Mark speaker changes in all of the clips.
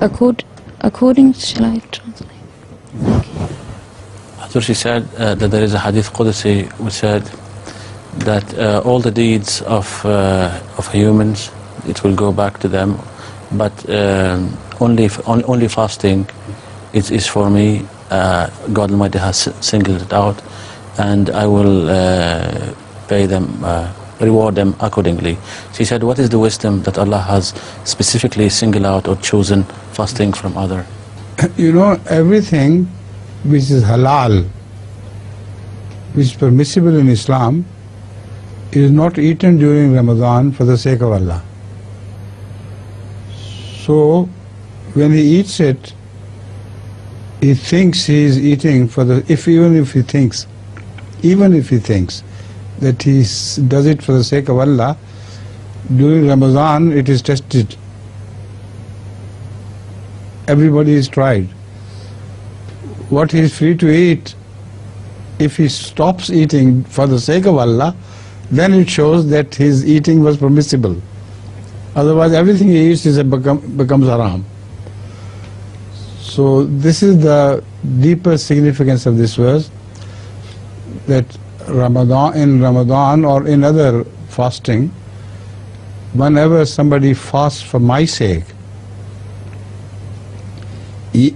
Speaker 1: according, shall I translate?
Speaker 2: So she said that there is a hadith Qudsi which said that all the deeds of humans, it will go back to them, but only fasting is for me. God Almighty has singled it out, and I will pay them, reward them accordingly. She said, what is the wisdom that Allah has specifically singled out or chosen fasting from other?
Speaker 3: You know, everything which is halal, which is permissible in Islam, is not eaten during Ramadan for the sake of Allah. So when he eats it, he thinks he is eating for the, even if he thinks that he does it for the sake of Allah, during Ramadan it is tested. Everybody is tried. What he is free to eat, if he stops eating for the sake of Allah, then it shows that his eating was permissible. Otherwise everything he eats becomes haram. So this is the deeper significance of this verse, that in Ramadan or in other fasting, whenever somebody fasts for my sake, he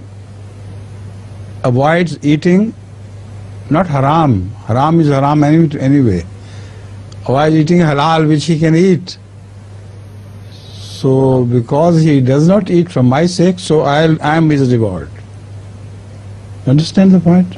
Speaker 3: avoids eating, not haram. Haram is haram anyway. Avoids eating halal, which he can eat. So because he does not eat for my sake, so I am his reward. Understand the point?